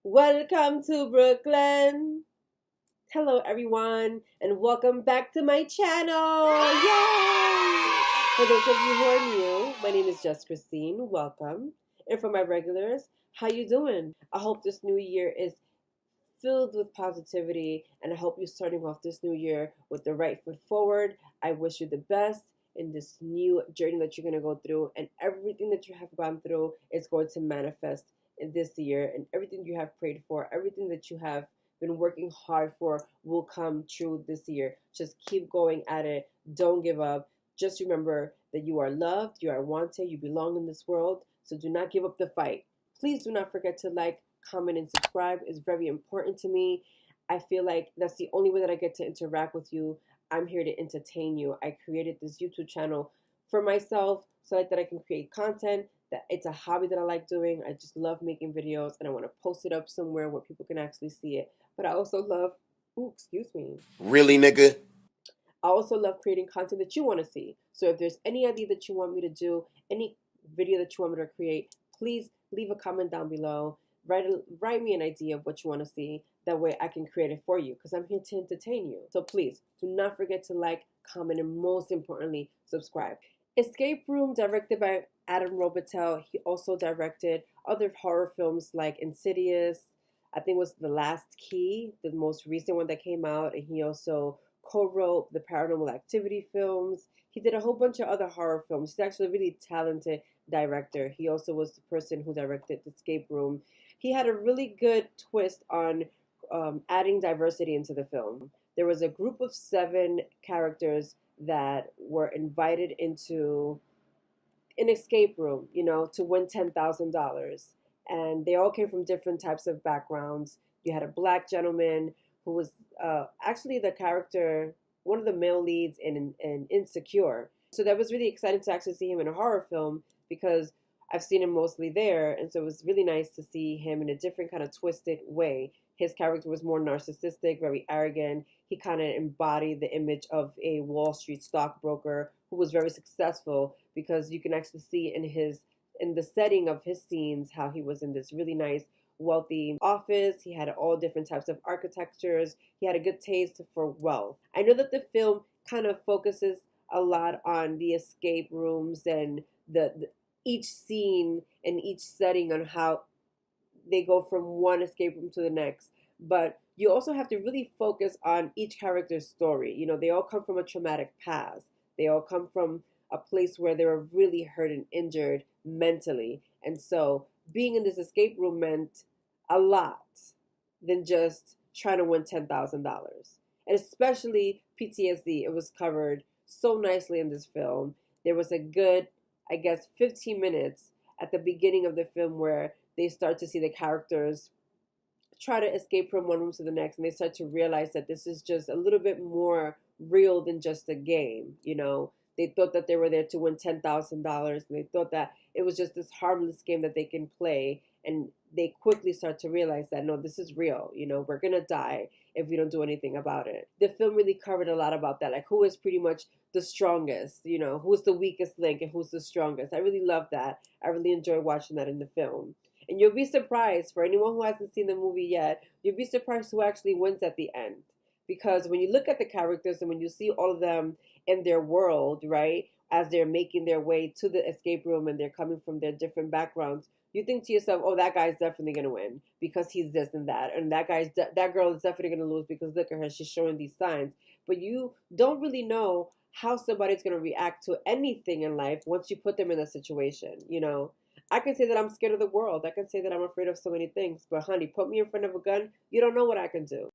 Welcome to Brooklyn. Hello, everyone, and welcome back to my channel. Yay! For those of you who are new, my name is Jess Christine. Welcome. And for my regulars, how you doing? I hope this new year is filled with positivity, and I hope you're starting off this new year with the right foot forward. I wish you the best in this new journey that you're going to go through, and everything that you have gone through is going to manifest in this year, and everything you have prayed for, everything that you have been working hard for will come true this year. Just keep going at it. Don't give up. Just remember that you are loved, you are wanted, you belong in this world. So do not give up the fight. Please do not forget to like, comment, and subscribe. Is very important to me. I feel like that's the only way that I get to interact with you. I'm here to entertain you. I created this YouTube channel for myself so that I can create content. That it's a hobby that I like doing. I just love making videos, and I want to post it up somewhere where people can actually see it. But I also love, excuse me. Really, nigga? I also love creating content that you want to see. So if there's any idea that you want me to do, any video that you want me to create, please leave a comment down below. Write me an idea of what you want to see. That way I can create it for you, because I'm here to entertain you. So please do not forget to like, comment, and most importantly, subscribe. Escape Room, directed by Adam Robitel. He also directed other horror films like Insidious. I think it was The Last Key, the most recent one that came out, and he also co-wrote the Paranormal Activity films. He did a whole bunch of other horror films. He's actually a really talented director. He also was the person who directed Escape Room. He had a really good twist on adding diversity into the film. There was a group of 7 characters that were invited into an escape room, to win $10,000. And they all came from different types of backgrounds. You had a black gentleman who was actually the character, one of the male leads in Insecure. So that was really exciting to actually see him in a horror film, because I've seen him mostly there. And so it was really nice to see him in a different kind of twisted way. His character was more narcissistic, very arrogant. He kind of embodied the image of a Wall Street stockbroker who was very successful, because you can actually see in the setting of his scenes how he was in this really nice wealthy office. He had all different types of architectures. He had a good taste for wealth. I know that the film kind of focuses a lot on the escape rooms and the each scene and each setting on how they go from one escape room to the next. But you also have to really focus on each character's story. They all come from a traumatic past. They all come from a place where they were really hurt and injured mentally. And so being in this escape room meant a lot than just trying to win $10,000. And especially PTSD. It was covered so nicely in this film. There was a good, 15 minutes at the beginning of the film where they start to see the characters try to escape from one room to the next, and they start to realize that this is just a little bit more real than just a game. They thought that they were there to win $10,000, and they thought that it was just this harmless game that they can play, and they quickly start to realize that no, this is real. We're gonna die if we don't do anything about it. The film really covered a lot about that, like who is pretty much the strongest, who's the weakest link and who's the strongest. I really love that. I really enjoyed watching that in the film. And you'll be surprised, for anyone who hasn't seen the movie yet, you'll be surprised who actually wins at the end. Because when you look at the characters and when you see all of them in their world, right, as they're making their way to the escape room and they're coming from their different backgrounds, you think to yourself, oh, that guy's definitely going to win because he's this and that. And that girl is definitely going to lose because look at her, she's showing these signs. But you don't really know how somebody's going to react to anything in life once you put them in a situation. I can say that I'm scared of the world. I can say that I'm afraid of so many things. But honey, put me in front of a gun, you don't know what I can do.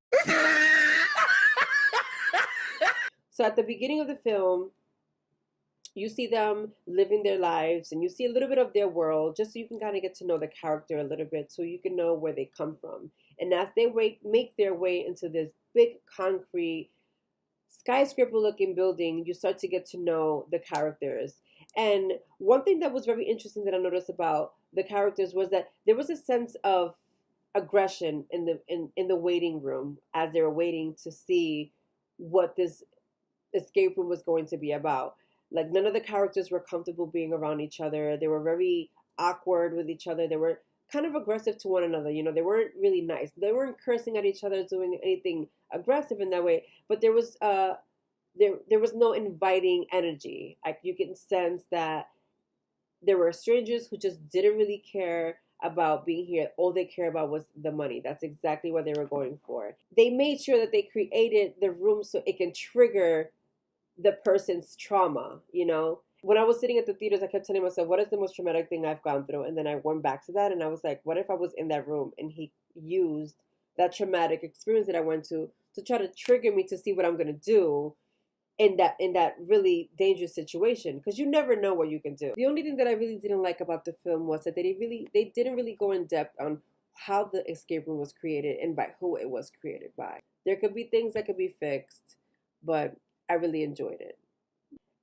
So at the beginning of the film, you see them living their lives and you see a little bit of their world, just so you can kind of get to know the character a little bit, so you can know where they come from. And as they make their way into this big concrete skyscraper looking building, you start to get to know the characters. And one thing that was very interesting that I noticed about the characters was that there was a sense of aggression in the waiting room as they were waiting to see what this escape room was going to be about. Like, none of the characters were comfortable being around each other. They were very awkward with each other. They were kind of aggressive to one another. You know, they weren't really nice. They weren't cursing at each other, doing anything aggressive in that way. But there was there was no inviting energy. Like you can sense that there were strangers who just didn't really care about being here. All they care about was the money. That's exactly what they were going for. They made sure that they created the room so it can trigger the person's trauma, you know? When I was sitting at the theaters, I kept telling myself, what is the most traumatic thing I've gone through? And then I went back to that and I was like, what if I was in that room and he used that traumatic experience that I went to try to trigger me to see what I'm going to do in that really dangerous situation, because you never know what you can do. The only thing that I really didn't like about the film was that they didn't really go in depth on how the escape room was created and by who it was created by. There could be things that could be fixed, but I really enjoyed it.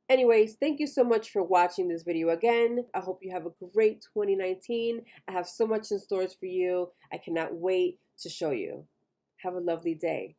Anyways, thank you so much for watching this video again. I hope you have a great 2019. I have so much in stores for you. I cannot wait to show you. Have a lovely day.